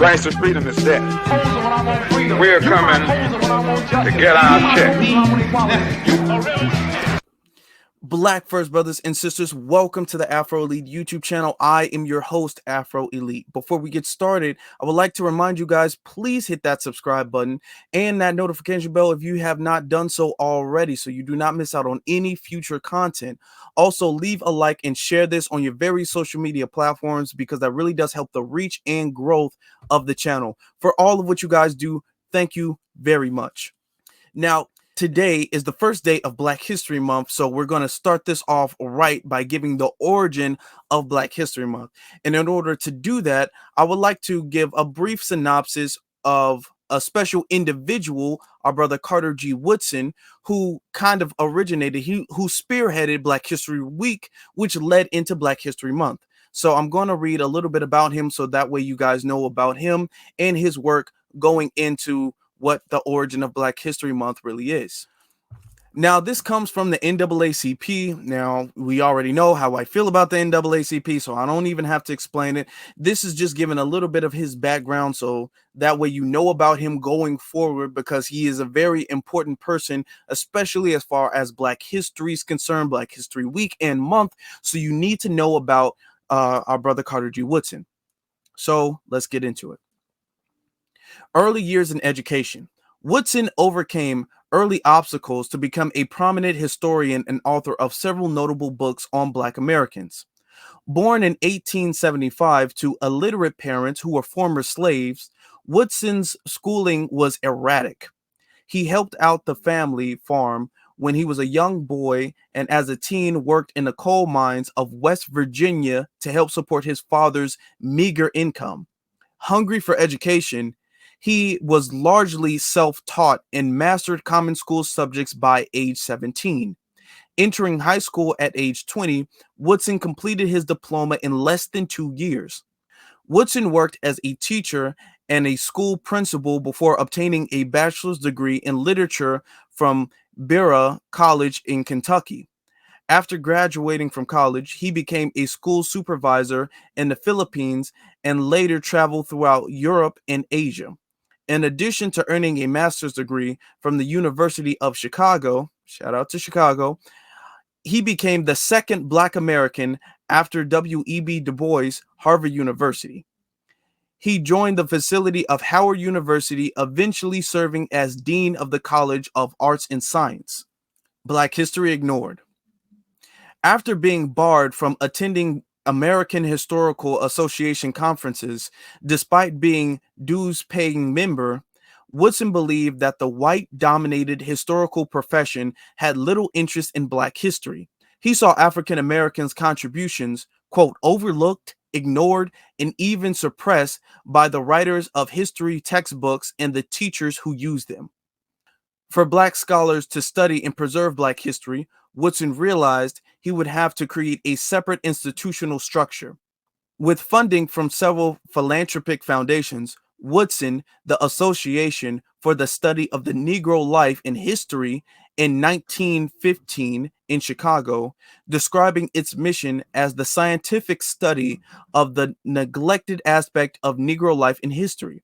Price of freedom is death. We're coming to get our check. Black First brothers and sisters, welcome to the Afro Elite YouTube channel. I am your host, Afro Elite. Before we get started, I would like to remind you guys, please hit that subscribe button and that notification bell if you have not done so already, so you do not miss out on any future content. Also, leave a like and share this on your various social media platforms, because that really does help the reach and growth of the channel. For all of what you guys do, thank you very much. Now, today is the first day of Black History Month, so we're going to start this off right by giving the origin of Black History Month. And in order to do that, I would like to give a brief synopsis of a special individual, our brother Carter G. Woodson, who kind of originated, who spearheaded Black History Week, which led into Black History Month. So I'm going to read a little bit about him, so that way you guys know about him and his work going into what the origin of Black History Month really is. Now, this comes from the NAACP. Now, we already know how I feel about the NAACP, so I don't even have to explain it. This is just giving a little bit of his background, so that way you know about him going forward, because he is a very important person, especially as far as Black history is concerned, Black History Week and month. So you need to know about our brother Carter G. Woodson. So let's get into it. Early years in education. Woodson overcame early obstacles to become a prominent historian and author of several notable books on Black Americans. Born in 1875 to illiterate parents who were former slaves, Woodson's schooling was erratic. He helped out the family farm when he was a young boy, and as a teen worked in the coal mines of West Virginia to help support his father's meager income. Hungry for education, he was largely self-taught and mastered common school subjects by age 17. Entering high school at age 20, Woodson completed his diploma in less than 2 years. Woodson worked as a teacher and a school principal before obtaining a bachelor's degree in literature from Berea College in Kentucky. After graduating from college, he became a school supervisor in the Philippines and later traveled throughout Europe and Asia. In addition to earning a master's degree from the University of Chicago, shout out to Chicago, he became the second Black American after W.E.B. Du Bois, Harvard University. He joined the facility of Howard University, eventually serving as Dean of the College of Arts and Science. Black History Ignored. After being barred from attending American Historical Association conferences, despite being dues-paying member, Woodson believed that the white-dominated historical profession had little interest in Black history. He saw African Americans' contributions, quote, overlooked, ignored, and even suppressed by the writers of history textbooks and the teachers who used them. For Black scholars to study and preserve Black history, Woodson realized he would have to create a separate institutional structure. With funding from several philanthropic foundations, Woodson, the Association for the Study of the Negro Life and History in 1915 in Chicago, describing its mission as the scientific study of the neglected aspect of Negro life and history.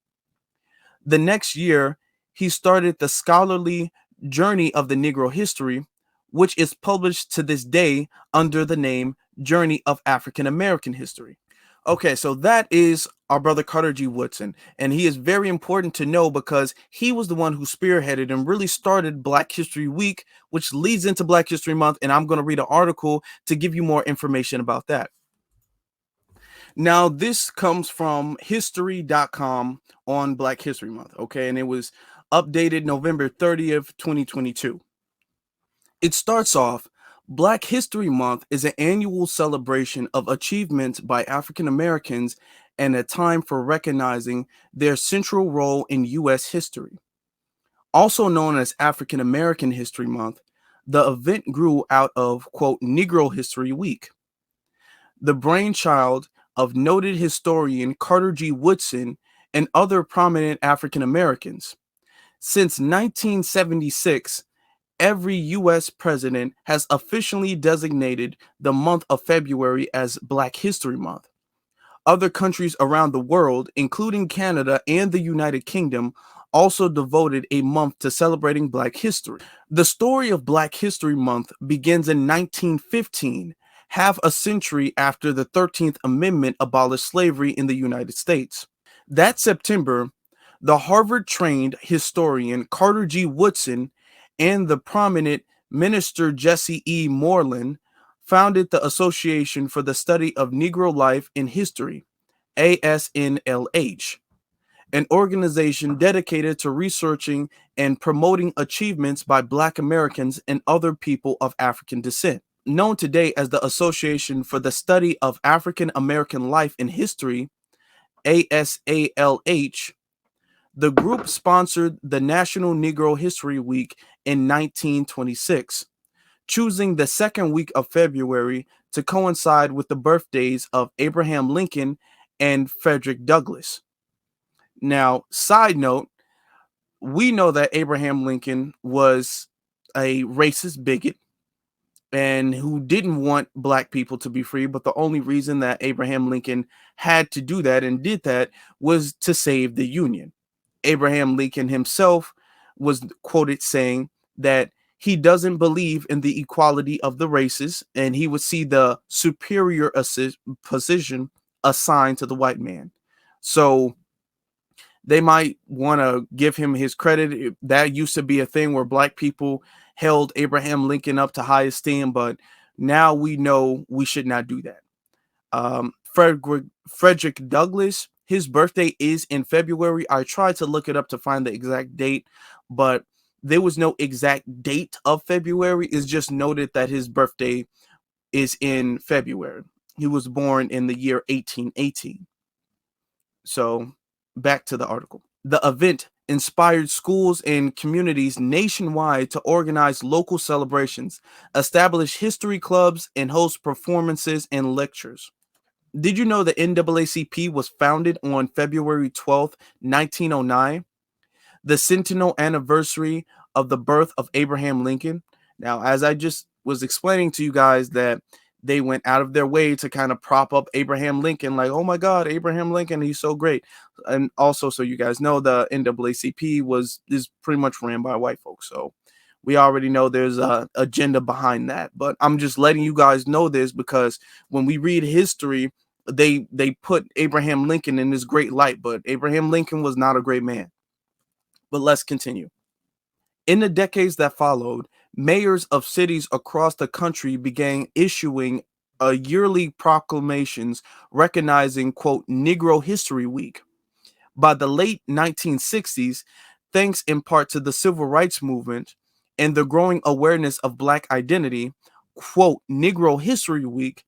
The next year, he started the scholarly Journey of the Negro History, which is published to this day under the name Journey of African American History. Okay, so that is our brother Carter G. Woodson, and he is very important to know because he was the one who spearheaded and really started Black History Week, which leads into Black History Month, and I'm going to read an article to give you more information about that. Now, this comes from history.com on Black History Month, okay, and it was updated November 30th, 2022. It starts off, Black History Month is an annual celebration of achievements by African Americans and a time for recognizing their central role in U.S. history. Also known as African American History Month, the event grew out of, quote, Negro History Week. The brainchild of noted historian Carter G. Woodson and other prominent African Americans. Since 1976, every U.S. president has officially designated the month of February as Black History Month. Other countries around the world, including Canada and the United Kingdom, also devoted a month to celebrating Black history. The story of Black History Month begins in 1915, half a century after the 13th Amendment abolished slavery in the United States. That September, the Harvard trained historian Carter G. Woodson and the prominent minister Jesse E. Moreland founded the Association for the Study of Negro Life and History, ASNLH, an organization dedicated to researching and promoting achievements by Black Americans and other people of African descent. Known today as the Association for the Study of African American Life and History, ASALH, the group sponsored the National Negro History Week in 1926, choosing the second week of February to coincide with the birthdays of Abraham Lincoln and Frederick Douglass. Now, side note, we know that Abraham Lincoln was a racist bigot and who didn't want Black people to be free, but the only reason that Abraham Lincoln had to do that and did that was to save the Union. Abraham Lincoln himself was quoted saying that he doesn't believe in the equality of the races and he would see the superior position assigned to the white man. So they might want to give him his credit. That used to be a thing where Black people held Abraham Lincoln up to high esteem, but now we know we should not do that. Frederick Douglass, his birthday is in February. I tried to look it up to find the exact date, but there was no exact date of February. It's just noted that his birthday is in February. He was born in the year 1818. So back to the article. The event inspired schools and communities nationwide to organize local celebrations, establish history clubs, and host performances and lectures. Did you know the NAACP was founded on February 12th, 1909, the centennial anniversary of the birth of Abraham Lincoln? Now, as I just was explaining to you guys that they went out of their way to kind of prop up Abraham Lincoln, like, oh my God, Abraham Lincoln, he's so great. And also, so you guys know, the NAACP is pretty much ran by white folks. So we already know there's a agenda behind that. But I'm just letting you guys know this because when we read history, they put Abraham Lincoln in this great light, but Abraham Lincoln was not a great man. But let's continue. In the decades that followed, mayors of cities across the country began issuing yearly proclamations recognizing, quote, Negro History Week. By the late 1960s, thanks in part to the civil rights movement and the growing awareness of Black identity, quote, Negro History Week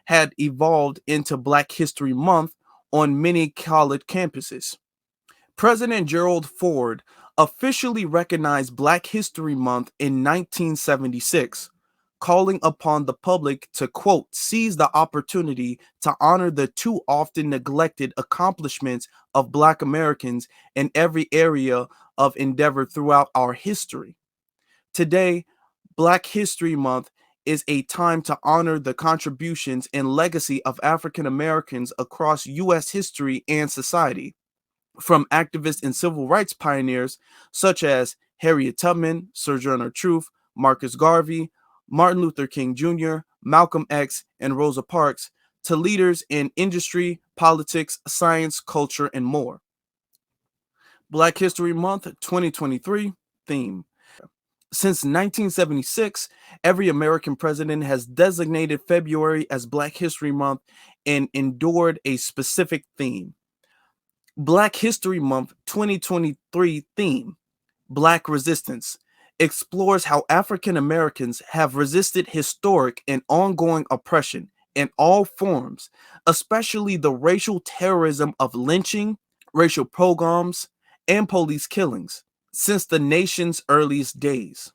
had evolved into Black History Month on many college campuses. President Gerald Ford officially recognized Black History Month in 1976, calling upon the public to, quote, seize the opportunity to honor the too often neglected accomplishments of Black Americans in every area of endeavor throughout our history. Today, Black History Month is a time to honor the contributions and legacy of African Americans across U.S. history and society, from activists and civil rights pioneers such as Harriet Tubman, Sojourner Truth, Marcus Garvey, Martin Luther King Jr., Malcolm X, and Rosa Parks, to leaders in industry, politics, science, culture, and more. Black History Month 2023 theme. Since 1976, every American president has designated February as Black History Month and endured a specific theme. Black History Month 2023 theme, Black Resistance, explores how African Americans have resisted historic and ongoing oppression in all forms, especially the racial terrorism of lynching, racial pogroms, and police killings, since the nation's earliest days.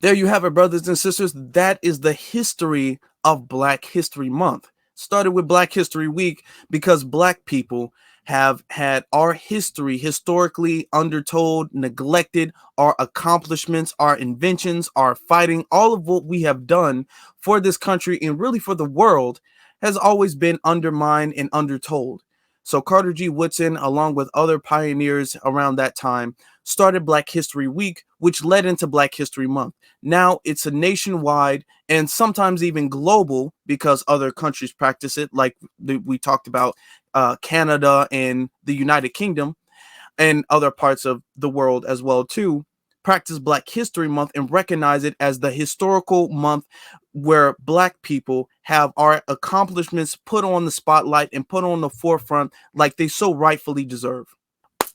There you have it, brothers and sisters. That is the history of Black History Month. Started with Black History Week because Black people have had our history historically undertold, neglected, our accomplishments, our inventions, our fighting, all of what we have done for this country and really for the world has always been undermined and undertold. So Carter G. Woodson, along with other pioneers around that time, started Black History Week, which led into Black History Month. Now it's a nationwide and sometimes even global because other countries practice it, like we talked about Canada and the United Kingdom and other parts of the world as well too, practice Black History Month and recognize it as the historical month where Black people have our accomplishments put on the spotlight and put on the forefront like they so rightfully deserve.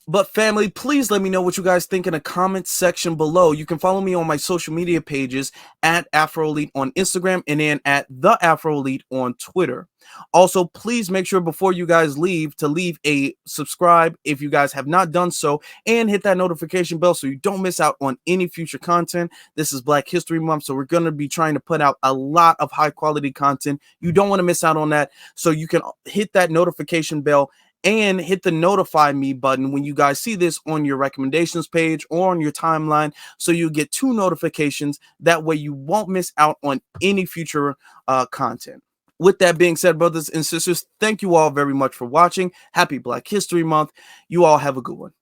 But family, please let me know what you guys think in the comment section below. You can follow me on my social media pages at Afro Elite on Instagram and then at the Afro Elite on Twitter. Also, please make sure before you guys leave to leave a subscribe if you guys have not done so, and hit that notification bell so you don't miss out on any future content. This is Black History Month, so we're going to be trying to put out a lot of high quality content. You don't want to miss out on that, so you can hit that notification bell and hit the notify me button when you guys see this on your recommendations page or on your timeline, so you get 2 notifications. That way you won't miss out on any future content. With that being said, brothers and sisters, thank you all very much for watching. Happy Black History Month. You all have a good one.